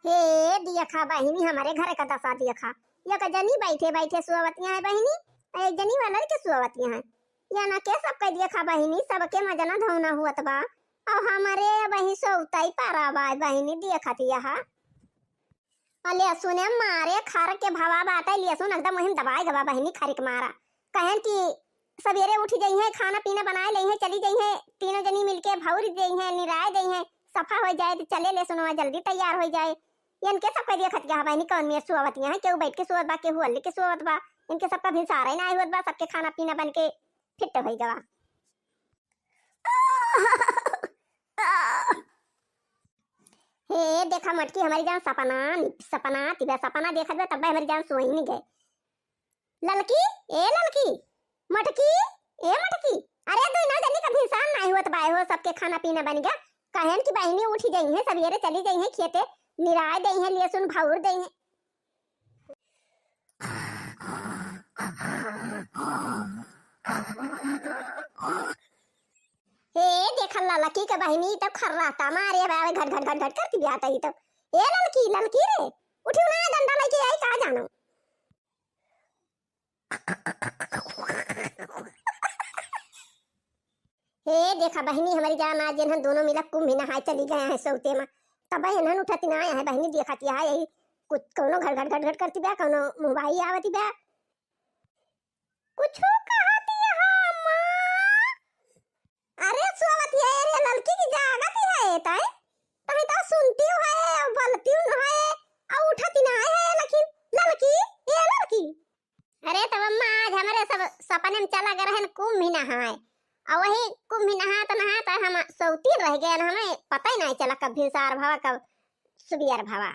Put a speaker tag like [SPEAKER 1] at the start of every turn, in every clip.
[SPEAKER 1] हे दिया खा बहिनी हमारे घर का दशा दिया खा। या का जनी बैठे बैठे सुवतियां है बहिनी, एक जनी वाला के सुवतियां है। या ना के सब कह दिया खा बहिनी, सबके मजना धौना हुआ बा और हमारे बही सोताई पारा बा बहिनी दिया खाती यहां। अले सुने मारे खार के भवा बाटा लिया सुन एकदम महिम दबाए गवा बहिनी खारिक मारा। कहन कि सवेरे उठ गई है, खाना पीना बनाए ले है, चली गई है, तीनों जनी मिलके भौर गई है, निराय गई है, सफा हो जाए तो चले ले सुनो जल्दी तैयार हो जाए। इनके सब कह दिया खतिया बहनी कौन में सुवतियां है, केहू बैठ के सुवत बा, केहू अल्ली के सुवत बा, इनके सबका भी सारा ही ना हुआ बा, सबके खाना पीना बन के फिट हो गवा। हे देखा मटकी हमारी जान सपना सपना तिबा सपना देखा बा तब हमारी जान सोई नहीं गए। ललकी ए ललकी मटकी ए मटकी, अरे तू ना जल्दी कभी इंसान नहीं हुआ बा हो, सबके खाना पीना बन गया। कहन की बहनी उठी गई है, सवेरे चली गई है खेते, निराय गई है, लहसुन भाउर गई है। हे देखा ललकी के बहनी तब खर्राता मारे बाबे घट घट घट घट करती भी आता ही तब। ए ललकी ललकी रे उठी ना डंडा लेके आई कहां जानो। हे देखा बहनी हमारी जान आज इन्हन दोनों मिला कुंभ नहाए चली गए हैं सोते में, तब इन्हन उठती ना है बहनी देखती है यही कुछ कोनो घट घट घट घट करती बा, कोनो मोबाइल आवती बा, कुछ कहती है मां। अरे सोवती है रे लड़की की जागती है ताई ताई तो सुनती है और बोलती है और उठती ना है, लेकिन लड़की ये लड़की। अरे तब अम्मा आज हमारे सब सपने में चला गए हैं कुंभ नहाए, और वही कुंभ नहाता हम सौती रह गए, हमें पता ही नहीं चला कब भिनसार भावा कब सुबियर भावा।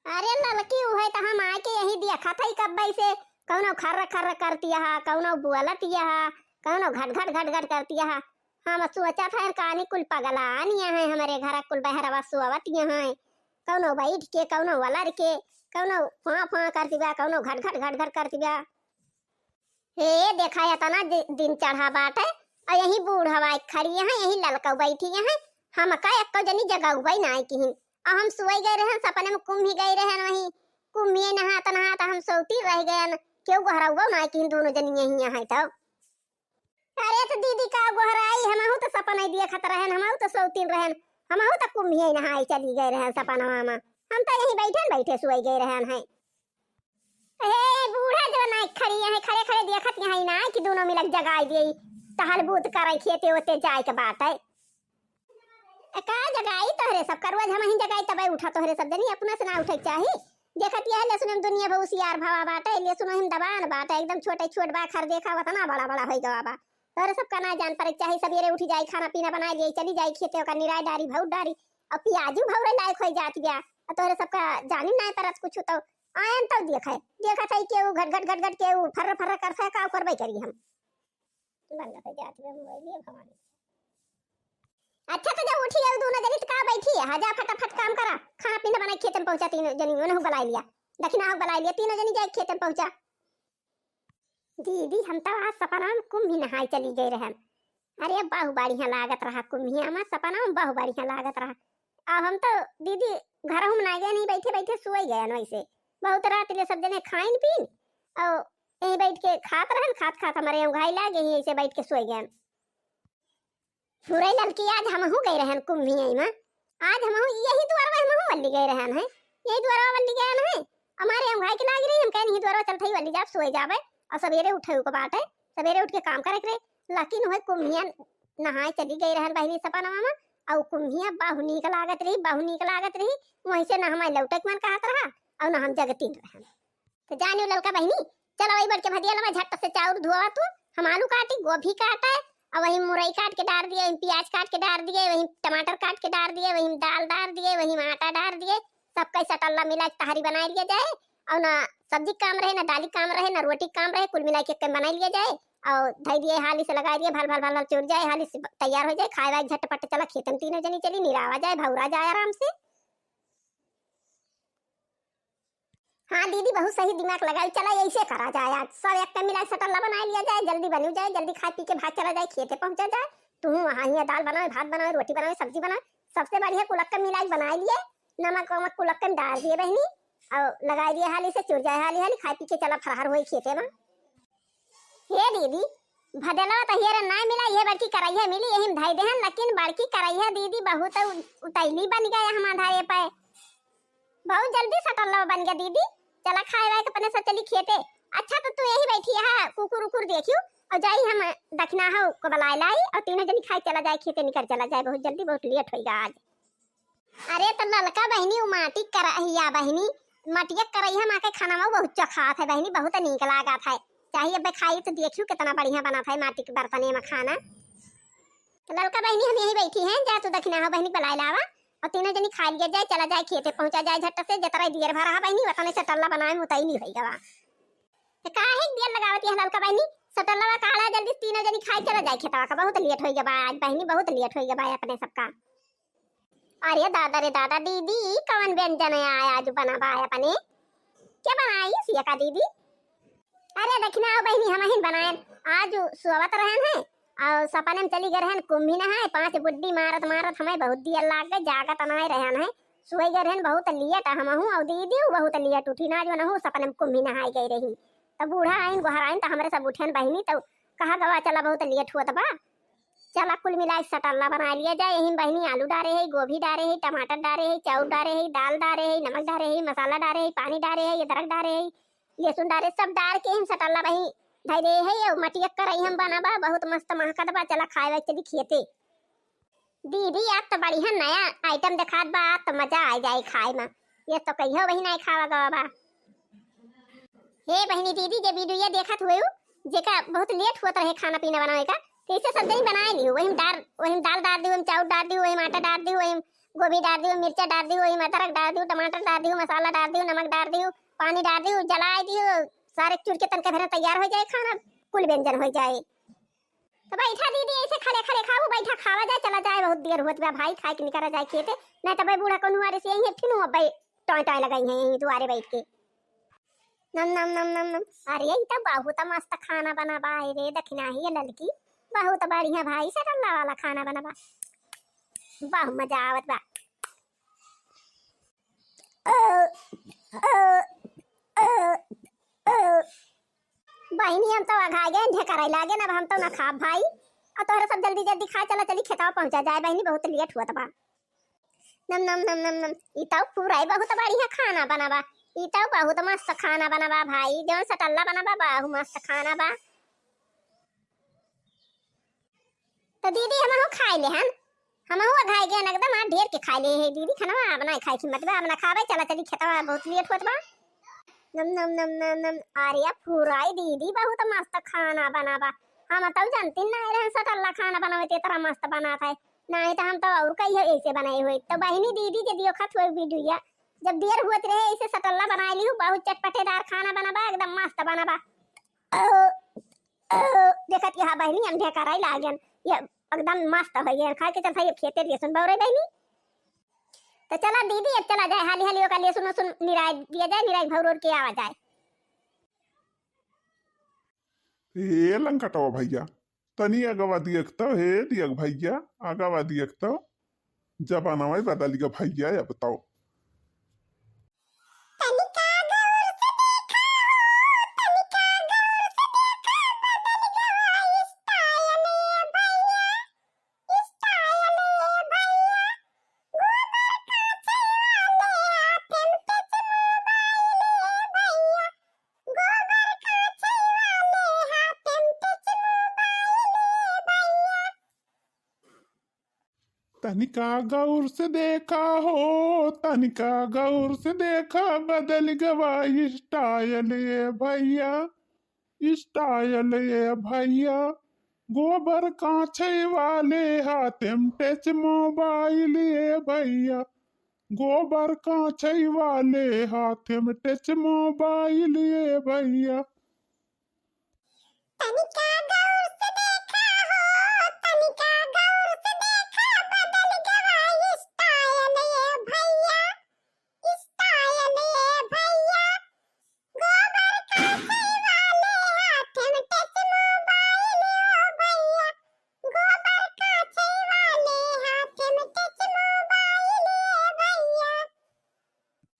[SPEAKER 1] अरे लड़की हुए तो हम आके यही देखा था कब से कौनो खर्र खर्र करती है, कौनो बुअलती है, कौनो घट घट घट घट करती है। हम सोचा था कहानी कुल पगलानिया है हमारे घर कुल बहरवा सुवतियां हैं, कौनो बैठ के कौनो वलर के कौनो फां फां करती बा, कौनो घट घट घट घट करती बा। हे देखा या तना दिन चढ़ा बाटे और यही बूढ़वा खड़ी है, यही ललका बैठी है, हम का एक जनी जगह उबई ना आई कहीं, और हम सोई गए रहे सपने में कुंभ ही गए रहे, वही कुंभ में नहाता नहाता हम सोती रह गए, क्यों गहराउबा ना कहीं दोनों जनी यही है तो। अरे तो दीदी का गहराई हमहु तो सपना दिया खत रहन, हमहु तो सोती रहन, हमहु तो कुंभ ही नहाई चली गए रहे सपना में, हम तो यही बैठे बैठे सोई गए रहन है। ए बूढ़ा जो ना खड़ी है खड़े खड़े देखत है ना कि दोनों मिलक जगाई दी टहल बूत करे खेते होते जाए के बात है। का जगाई तोहरे सब करवा हम ही जगाई तबे उठा तोहरे सब जनी अपना से ना उठे चाही। देखत ये ले सुनम दुनिया बहुत सियार भावा बाटे, ले सुनो हम दबान बाटे एकदम छोटे छोट बा खर देखा वतना बड़ा बड़ा होई गवा बा। तोहरे सब का ना जान पर चाही सवेरे उठी जाई खाना पीना बनाई ले चली जाई खेते का निराय डारी भौर डारी और पियाजू भौरे लायक होई जात गया, तोहरे सब का जानी ना परत कुछ तो आयन तो देखा था के घट घट घट घट के फर फर करता का करबे करी हम बंदा पे जात में मोबाइल भवानी। अच्छा तो जब उठी गई दोनों जनी का बैठी है हजा फटाफट काम करा, खाना पीना बना खेत में पहुंचा, तीनों जनी उन्होंने बुला लिया, दक्षिणा बुला लिया, तीनों जनी जाए खेत में पहुंचा। दीदी हम तो आज सपना में कुंभ नहाई चली गई रहन, अरे बहु बढ़िया लागत रहा कुंभिया में, सपना में बहु बढ़िया लागत रहा। अब हम तो दीदी घर हम ना गए नहीं, बैठे बैठे सोई गए वैसे बहुत रात ले सब जने खाइन पीन और यहीं बैठ के खात रहन, खात खात हमारे यहाँ घाई लागे यहीं ऐसे बैठ के सोई गए। पूरे लड़की आज हम हो गए रहन कुंभिया में, आज हम यही द्वारा हम वल्ली गए रहन है, यही द्वारा वल्ली गए हैं हमारे यहाँ घाई के लाग रही, हम कहीं नहीं द्वारा चलते ही वल्ली जाब सोई जावे और सवेरे उठे को बात है, सवेरे उठ के काम करे करे, लेकिन वह कुंभिया नहाए चली गई रहन बहनी सपना में, और कुंभिया बाहु नीक लागत रही वहीं से ना हमारे लौटक मन कहत रहा और ना हम जगतीन रहन। तो जानियो ललका बहनी चलो वही बढ़ के भदिया लवा झट से चाउर धोवा तू, हम आलू काटी गोभी काटा है और वही मुरई काट के डाल दिए, वही प्याज काट के डाल दिए, वही टमाटर काट के डाल दिए, वही दाल डाल दिए, वही आटा डाल दिए, सब कैसा टल्ला मिला के तहारी बना लिया जाए, और ना सब्जी काम रहे ना दाली काम रहे ना रोटी काम रहे, कुल मिला के बना लिया जाए और धई दिए हाली से लगा दिए, भल भल भल भल चुर जाए, हाली से तैयार हो जाए, खाए वाए झटपट चला खेतन तीनों जनी चली निरावा जाए भौरा जाए आराम से। हाँ दीदी बहुत सही दिमाग लगाई, चला ऐसे करा जाए, आज सब एक पे मिला सटल्ला बना लिया जाए, जल्दी बन जाए, जल्दी खा पी के भाग चला जाए खेते पहुंचा जाए, तुम वहाँ ही दाल बनाओ भात बनाओ रोटी बनाओ सब्जी बनाओ, सबसे बढ़िया कुलक्का मिलाई बना लिए नमक वमक कुलक्कन डाल दिए बहनी और लगा दिए हाली से चुर जाए हाली हाली खाए पी के चला फरार होई खेते में। हे दीदी भदलवा तो हेर ना मिला, ये बड़की करैया मिली यही धाई देहन, लेकिन बड़की करैया दीदी बहुत उतैली बन गया हमारा धारे पे, बहुत जल्दी सटल्ला बन गया दीदी। चला खाए वाए के अपने से चली खेते। अच्छा तो तू यही बैठी है कुकुर उकुर देखियो और जाई हम दखना है को बुलाए लाई और तीनों जनी खाए चला जाए खेते निकल चला जाए, बहुत जल्दी बहुत लेट होएगा आज। अरे तो ललका बहनी उ माटी करहिया बहनी मटिया करहिया माँ के खाना में बहुत चखात है बहनी, बहुत नीक लागत है। चाहिए अब खाई तो देखियो कितना बढ़िया बना था माटी के बर्तन में खाना। तो ललका बहनी हम यही बैठी हैं, जा तू दखना है बहनी बुलाए लावा और तीनों जनी खा लिया जाए चला जाए खेते पहुंचा जाए झट से, जतरा देर भरा बहनी वतने से टल्ला बनाए में उतई नहीं होईगा। तो काहे देर लगावती है ललका बहनी, सटल्ला काढ़ा जल्दी तीनों जनी खाए चला जाए खेतवा का, बहुत लेट होईगा बा आज बहनी, बहुत लेट होईगा बा अपने सबका। अरे दादा रे दादा दीदी कौन व्यंजन आया आज बना बा अपने, क्या बनाई सिया का दीदी? अरे देखना बहनी हम ही बनाए आज सुवत रहन है और सपने में चली गए रहन कुंभी ना है, 5 बुड्डी मारत मारत हमें बहुत दिया लाग गए, जागत अनाए रहन है सोई गए रहन बहुत लियट हम हूं और दीदी बहुत लियट उठी ना जो ना हो सपने में कुंभी नहाई गई रही। तब बूढ़ा आइन गोहर आइन तो हमरे सब उठन बहनी तो कहा गवा चला बहुत लेट हुआ बा, चला कुल मिला सटल्ला बना लिया जाए। यही बहनी आलू डारे है, गोभी डारे है, टमाटर डारे है, चाउर डारे है, दाल डारे है, नमक डारे है, मसाला डारे है, पानी डारे है, अदरक डारे है, लहसुन डारे, सब डाल के हम सटल्ला बही धैरे है मटिया करई हम बनाबा बहुत मस्त महकत बा। चला खाए चली खेते। दीदी आप तो बढ़िया नया आइटम दिखात बा, तो मजा आ जाए खाए में, ये तो कहियो बही नहीं खावा गवा बा। हे बहनी दीदी जे वीडियो देखत हुए जेका बहुत लेट होता है खाना पीना बनावे का, कैसे सब जनी बनाए नहीं वही दाल डाल दियो, चाउर डाल दियो, वही आटा डाल दियो, वही गोभी डाल दियो, मिर्चा डाल दियो, वही अदरक डाल दियो, टमाटर डाल दियो, मसाला डाल दियो, नमक डाल दियो, पानी डाल दियो, जला दियो, सारे चुर के तन के भरा तैयार हो जाए खाना, कुल व्यंजन हो जाए। तो बैठा दीदी ऐसे खड़े खड़े खाओ, बैठा खावा जाए चला जाए, बहुत देर होत बा भाई खाए के निकला जाए खेते, नहीं तो भाई बूढ़ा को नुआरे से यही फिर भाई टॉय टॉय लगाई है यही दुआरे बैठ के नम नम नम नम नम। अरे ये तो बहुत मस्त खाना बना बा रे, दखना ही ललकी बहुत बढ़िया भाई सटल्ला वाला खाना बना बा, बहुत मजा आवत बा। बहनी हम तो आघा गए ढेकराई लागे ना, हम तो ना खा भाई और तोहरा सब जल्दी जल्दी खा चला चली खेतवा पहुंचा जाए बहनी, बहुत लेट हुआ बा। नम नम नम नम नम ई तो पूरा बहुत बढ़िया खाना बना बा, ई तो बहुत मस्त खाना बना बा भाई, जो सटल्ला बना बा बहुत मस्त खाना बा। तो दीदी हम खाए ले हन, हम खाए गए एकदम ढेर के खाए ले है दीदी खाना बनाए खाए की मतलब अपना खावे चला चली खेतवा बहुत लेट होत बा। नम नम नम नम नम अरे फुराई दीदी बहुत मस्त खाना बना बा, हम तो जानती नहीं रहे सटल्ला खाना बनावे ते तरह मस्त बनाता है, नहीं तो हम तो और कहीं ऐसे बनाए हुए। तो बहनी दीदी के दियो खत हुए वीडियो जब देर हुए रहे ऐसे सटल्ला बना ली बहुत चटपटेदार खाना बना बा एकदम मस्त बना बा। देखत यहाँ बहनी हम ढेकराई लागन ये एकदम मस्त है ये खा के चल खेते लिए सुन बौरे बहनी। तो चला दीदी अब चला जाए हाली हाली का लिए सुनो सुन निराय दिया जाए, निराय भौरोर के आवा जाए।
[SPEAKER 2] हे लंकटवा भैया तनी अगवा दियक तो हे दियक भैया अगवा दियक तो जबाना में बदल गया भैया या बताओ। तनिका गौर से देखा हो, तनिका गौर से देखा बदल गवा स्टाइल ये भैया, स्टाइल ये भैया, गोबर कांचे वाले हाथम टच मोबाइल ये भैया, गोबर कांचे वाले हाथम टच मोबाइल ये भैया।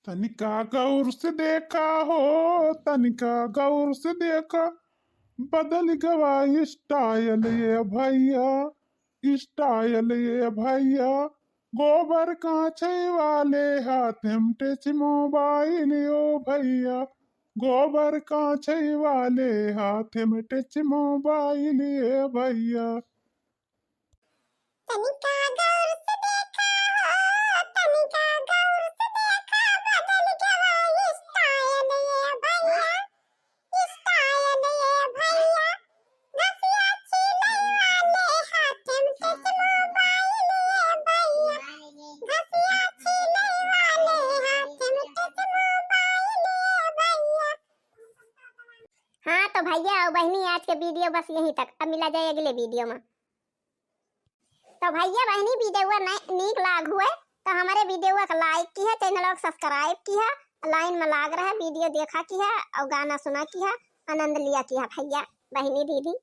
[SPEAKER 2] तनिका गौर से देखा हो, तनिका गौर से देखा, बदल गवा स्टाइल ये भैया, स्टाइल ये भैया। गोबर कांचे वाले हाथ में टच मोबाइल ओ भैया, गोबर कांचे वाले हाथ में टच मोबाइल ये भैया।
[SPEAKER 1] तनिका गौर से देखा हो, तनिका गौर से देखा, बदल गया स्टाइल ये भैया, स्टाइल ये भैया। घसिया छीले वाले हाथ में टच मोबाइल ये भैया, घसिया छीले वाले हाथ में टच मोबाइल ये भैया। हाँ तो भैया और बहनी आज के वीडियो बस यहीं तक। अब मिला जाए अगले वीडियो में। तो भैया बहनी वीडियो नीक लाग हुए तो हमारे वीडियो को लाइक किया, चैनल को सब्सक्राइब किया, लाइन में लाग रहा वीडियो देखा किया और गाना सुना किया, आनंद लिया किया भैया बहनी दीदी।